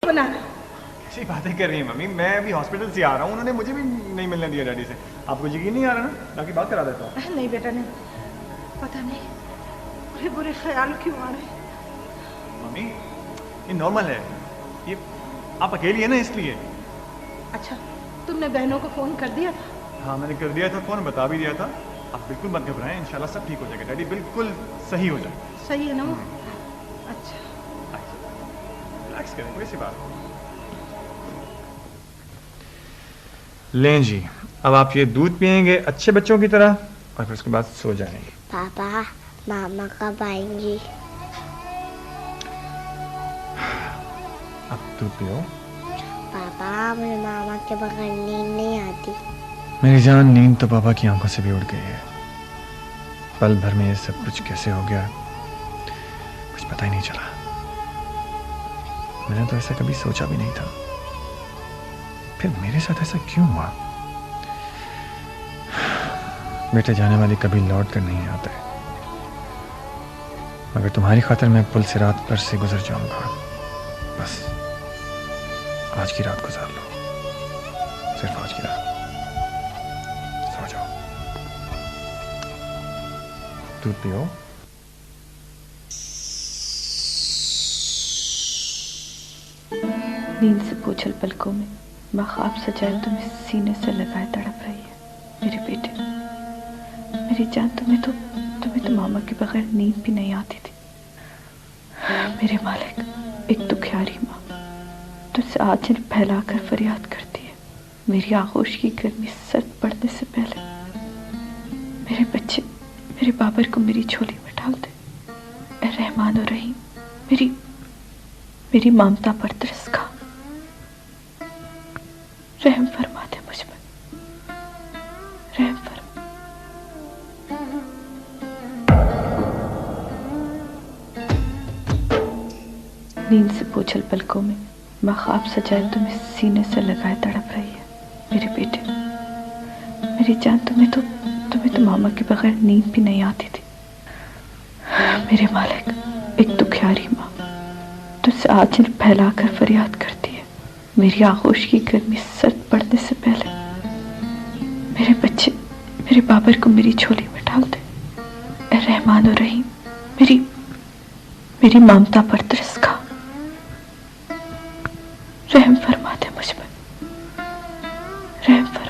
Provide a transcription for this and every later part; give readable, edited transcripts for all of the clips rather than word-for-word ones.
बना रहे हो? अच्छी बातें कर रही है मम्मी, मैं अभी हॉस्पिटल से आ रहा हूँ, उन्होंने मुझे भी नहीं मिलने दिया डैडी से। आपको यकीन नहीं आ रहा ना? बाकी बात करा देता हूँ। नहीं बेटा नहीं, पता नहीं बुरे बुरे ख्याल क्यों आ रहे हैं। मम्मी ये नॉर्मल है, ये आप अकेली है ना इसलिए। अच्छा तुमने बहनों को फोन कर दिया था? हाँ मैंने कर दिया था फोन, बता भी दिया था। आप बिल्कुल मत घबराएं, इंशाल्लाह सब ठीक हो जाएगा, डैडी बिल्कुल सही हो जाएगा। सही है ना वो? अच्छा रिलैक्स करें, कोई सी बात नहीं। लें जी, अब आप ये दूध पिएंगे अच्छे बच्चों की तरह और फिर उसके बाद सो जाएंगे। पापा मामा कब आएंगी? अब दूध पियो। पापा मुझे मामा के बगैर नींद नहीं आती। मेरी जान, नींद तो पापा की आंखों से भी उड़ गई है। पल भर में ये सब कुछ कैसे हो गया कुछ पता ही नहीं चला। मैंने तो ऐसा कभी सोचा भी नहीं था, फिर मेरे साथ ऐसा क्यों हुआ? बेटे जाने वाले कभी लौट कर नहीं आते, मगर तुम्हारी खातिर मैं पुल से रात पर से गुजर जाऊंगा। बस आज की रात गुजार लो, सिर्फ आज की रात। सो जाओ, दूध पियो। नींद से पोछल पलकों में माँ ख्वाब सजाए तुम्हें सीने से लगाए तड़प रही है। मेरे बेटे, मेरी जान, तुम्हें तो मामा के बगैर नींद भी नहीं आती थी। मेरे मालिक, एक दुखियारी माँ तुझसे आंचल फैलाकर फरियाद करती है। मेरी आगोश की गर्मी सर्द पड़ने से पहले मेरे बच्चे, मेरे बाबर को मेरी झोली में डाल दे। ए रहमान और रहीम, मेरी ममता पर तरस खा, रहम फरमा दे मुझ पर, रहम फरमा। नींद से पोछल पलकों में माँ ख्वाब सजाए तुम्हें सीने से लगाए तड़प रही है। मेरे बेटे, मेरी जान, तुम्हें तो मामा के बगैर नींद भी नहीं आती थी। मेरे मालिक, एक दुखियारी माँ तुझसे आंचल फैलाकर फरियाद करती है। मेरी आगोश की गर्मी सर्द पड़ने से पहले मेरे बच्चे, मेरे बाबर को मेरी झोली में डाल दे। ए रहमान और रहीम, मेरी ममता पर तरस खा, रहम फरमा दे मुझ पर, रहम फरमा।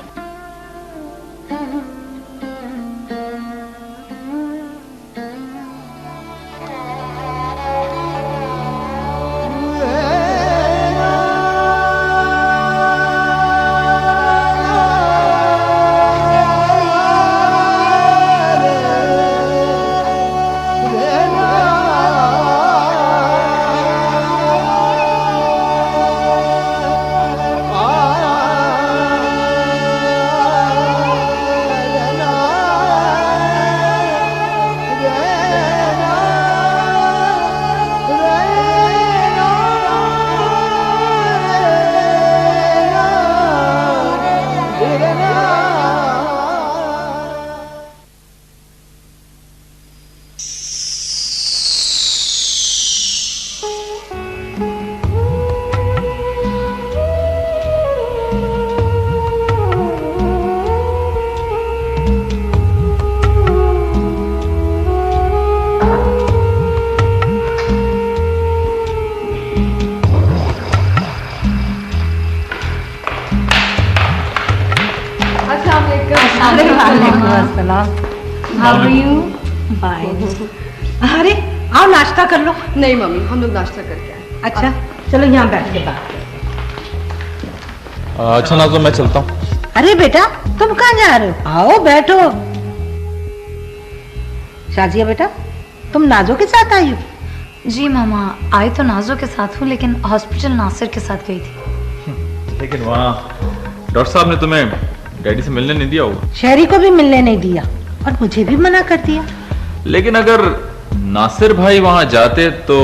अरे आओ नाश्ता कर लो। नहीं मम्मी, हम लोग नाश्ता करके आए। अच्छा चलो यहाँ बैठ के बात करें। अच्छा ना तो मैं चलता हूँ। अरे बेटा तुम कहाँ जा रहे हो? आओ बैठो। शाजिया बेटा, तुम नाजो के साथ आई हो? जी मामा, आई तो नाजो के साथ हूँ, लेकिन हॉस्पिटल नासिर के साथ गई थी। लेकिन वहाँ डॉक्टर साहब ने तुम्हें डैडी से मिलने नहीं दिया होगा? शहरी को भी मिलने नहीं दिया और मुझे भी मना कर दिया। लेकिन अगर नासिर भाई वहां जाते तो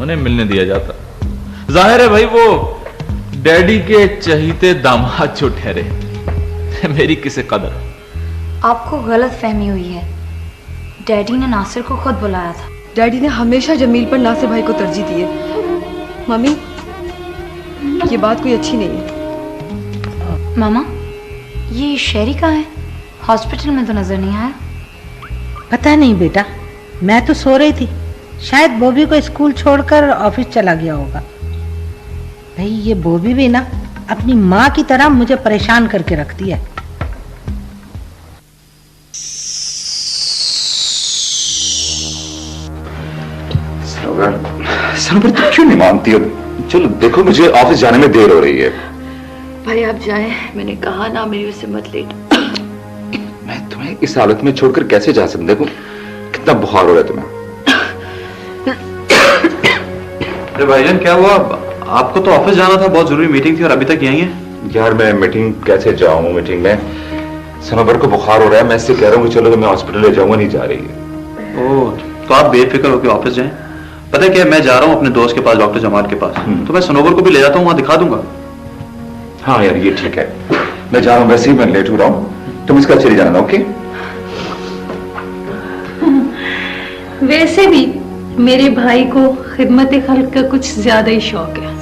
उन्हें मिलने दिया जाता। जाहिर है भाई वो डैडी के चहीते दामाद जो ठहरे। मेरी किसे कदर। आपको गलत फहमी हुई है। डैडी ने नासिर को खुद बुलाया था। डैडी ने हमेशा जमील पर नासिर भाई को तरजीह दी है। मम्मी ये बात कोई अच्छी नहीं है। मामा, ये शेरी कहाँ है? हॉस्पिटल में तो नजर नहीं आया। पता नहीं बेटा, मैं तो सो रही थी, शायद बॉबी को स्कूल छोड़कर ऑफिस चला गया होगा। भाई ये बॉबी भी ना अपनी माँ की तरह मुझे परेशान करके रखती है। सनोवर तुम क्यों नहीं मानती हो? चलो देखो, मुझे ऑफिस जाने में देर हो रही है। भाई आप जाएं, मैंने कहा ना मेरी उससे मत लेट। मैं तुम्हें इस हालत में छोड़कर कैसे जा सकता? देखो कितना बुखार हो रहा है तुम्हें। अरे भाईजान क्या हुआ? आपको तो ऑफिस जाना था, बहुत जरूरी मीटिंग थी और अभी तक यहीं है। यार मैं मीटिंग कैसे जाऊं? मीटिंग में सनोवर को बुखार हो रहा है। मैं इससे कह रहा हूँ कि चलो मैं हॉस्पिटल ले जाऊंगा, नहीं जा रही है। ओह, तो आप बेफिक्र होकर ऑफिस जाएं। पता है क्या, मैं जा रहा हूँ अपने दोस्त के पास, डॉक्टर जमाल के पास। तो मैं सनोवर को भी ले जाता हूँ, वहां दिखा दूंगा। हाँ यार ये ठीक है, मैं जा रहा हूँ। वैसे ही मैं लेट हो रहा हूँ, तुम इसका चली जाना। ओके? वैसे भी मेरे भाई को खिदमत खल्क का कुछ ज्यादा ही शौक है।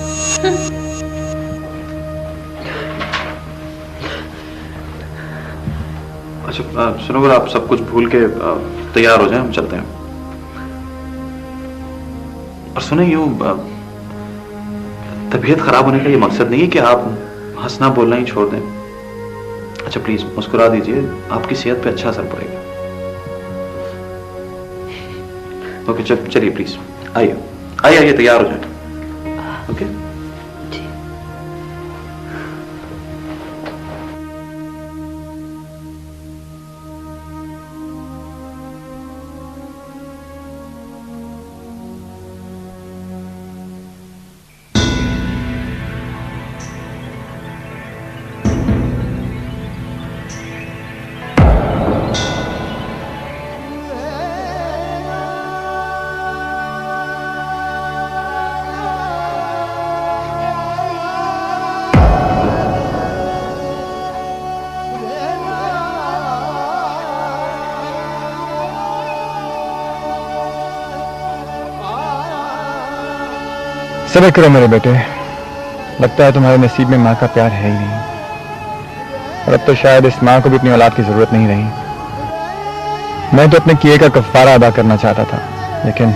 अच्छा सनोवर, आप सब कुछ भूल के तैयार हो जाएं, हम चलते हैं। और सुने, यूं तबीयत खराब होने का ये मकसद नहीं है कि आप हंसना बोलना ही छोड़ दें। अच्छा प्लीज मुस्कुरा दीजिए, आपकी सेहत पे अच्छा असर पड़ेगा। ओके चलिए प्लीज, आइए आइए आइए, तैयार हो जाए। ओके सब्र करो मेरे बेटे, लगता है तुम्हारे नसीब में माँ का प्यार है ही नहीं, और अब तो शायद इस माँ को भी अपनी औलाद की जरूरत नहीं रही। मैं तो अपने किए का कफारा अदा करना चाहता था, लेकिन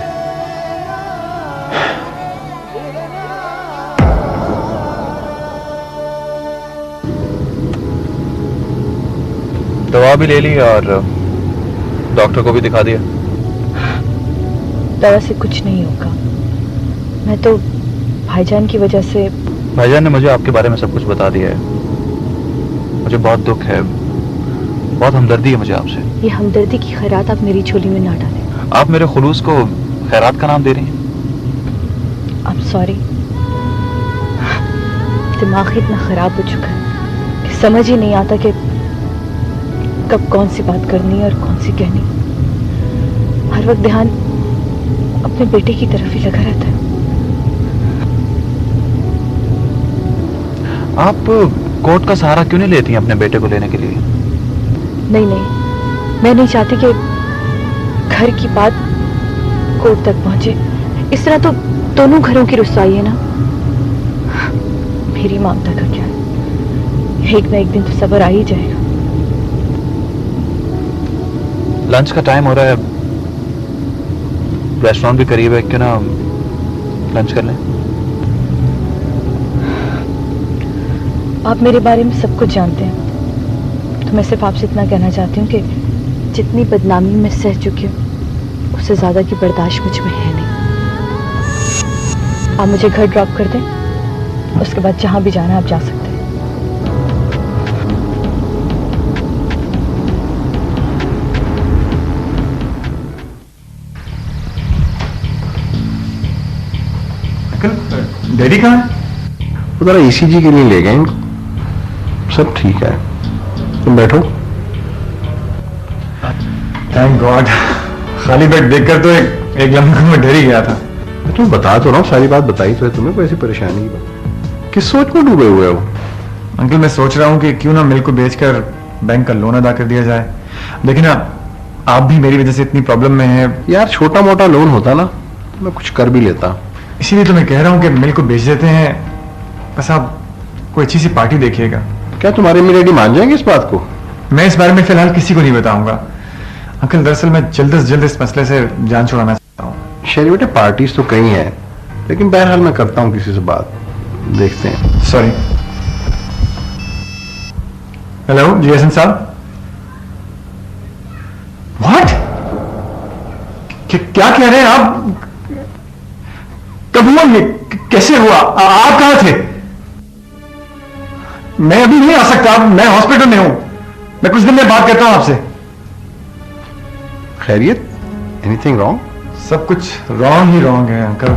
दवा भी ले ली और डॉक्टर को भी दिखा दिया। दवा से कुछ नहीं होगा। मैं तो भाईजान की वजह से। भाईजान ने मुझे आपके बारे में सब कुछ बता दिया है। मुझे बहुत दुख है, बहुत हमदर्दी है मुझे आपसे। ये हमदर्दी की खैरात आप मेरी झोली में ना डालें। आप मेरे खुलूस को खैरात का नाम दे रही हैं। I'm sorry। दिमाग इतना खराब हो चुका है कि समझ ही नहीं आता कि कब कौन सी बात करनी है और कौन सी कहनी। हर वक्त ध्यान अपने बेटे की तरफ ही लगा रहता है। आप कोर्ट का सहारा क्यों नहीं लेती हैं अपने बेटे को लेने के लिए? नहीं नहीं, मैं नहीं चाहती कि घर की बात कोर्ट तक पहुंचे। इस तरह तो दोनों घरों की रुसवाई है ना। मेरी ममता का क्या, एक ना एक दिन तो सब्र आ ही जाएगा। लंच का टाइम हो रहा है, रेस्टोरेंट भी करीब है, क्यों ना लंच कर लें? आप मेरे बारे में सब कुछ जानते हैं, तो मैं सिर्फ आपसे इतना कहना चाहती हूँ कि जितनी बदनामी मैं सह चुकी हूँ उससे ज्यादा की बर्दाश्त मुझ में है नहीं। आप मुझे घर ड्रॉप कर दें, उसके बाद जहां भी जाना आप जा सकते हैं। डैडी कहाँ है? वो जरा ईसीजी के लिए ले गए इनको। सब ठीक है, तुम बैठो। थैंक गॉड, खाली बेड देखकर तो एक लम्हा में डर ही गया था। मैं तुम्हें बता तो रहा हूँ, सारी बात बताई तो है तुम्हें, कोई ऐसी परेशानी नहीं। किस सोच में डूबे हुए हो? अंकल मैं सोच रहा हूँ कि क्यों ना मिल को बेचकर बैंक का लोन अदा कर दिया जाए। देखिए ना, आप भी मेरी वजह से इतनी प्रॉब्लम में है। यार छोटा मोटा लोन होता ना, मैं कुछ कर भी लेता। इसीलिए तो मैं कह रहा हूँ कि मिल को बेच देते हैं, बस आप कोई अच्छी सी पार्टी देखिएगा। क्या तुम्हारे अम्मी डैडी मान जाएंगे इस बात को? मैं इस बारे में फिलहाल किसी को नहीं बताऊंगा अंकल। दरअसल मैं जल्द से जल्द इस मसले से जान छुड़ाना चाहता हूँ। शेरी बेटे पार्टीज तो कई हैं, लेकिन बहरहाल मैं करता हूँ किसी से बात, देखते हैं। सॉरी। हेलो जी हसन साहब। व्हाट? क्या कह रहे हैं आप? कब हुआ ये? कैसे हुआ? आप कहां थे? मैं अभी नहीं आ सकता, मैं हॉस्पिटल में हूं। मैं कुछ दिन में बात करता हूं आपसे। खैरियत? Anything wrong? सब कुछ रॉन्ग ही रॉन्ग है अंकल,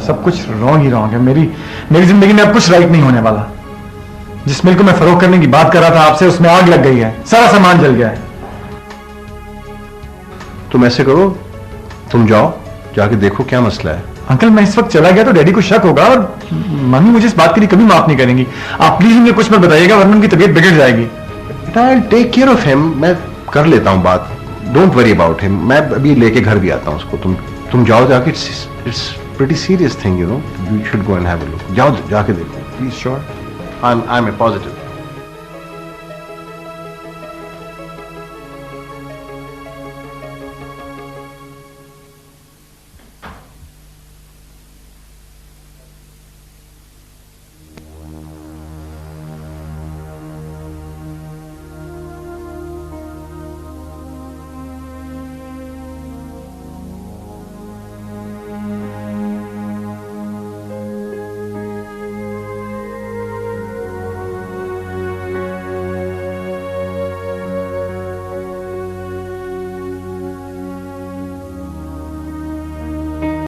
सब कुछ रॉन्ग ही रॉन्ग है। मेरी जिंदगी में अब कुछ राइट नहीं होने वाला। जिस मिल को मैं फरोख्त करने की बात कर रहा था आपसे, उसमें आग लग गई है, सारा सामान जल गया है। तुम ऐसे करो, तुम जाओ, जाके देखो क्या मसला है। अंकल मैं इस वक्त चला गया तो डैडी को शक होगा और मम्मी मुझे इस बात के लिए कभी माफ नहीं करेंगी। आप प्लीज उन्हें कुछ मत बताइएगा वरना उनकी तबीयत बिगड़ जाएगी। I will take care of him, मैं कर लेता हूं बात, डोंट वरी अबाउट हिम। मैं अभी लेके घर भी आता हूं उसको। तुम जाओ जाके, it's pretty serious thing, you know, you should go and have a look. जाओ जाके देखो please. Sure? I am positive.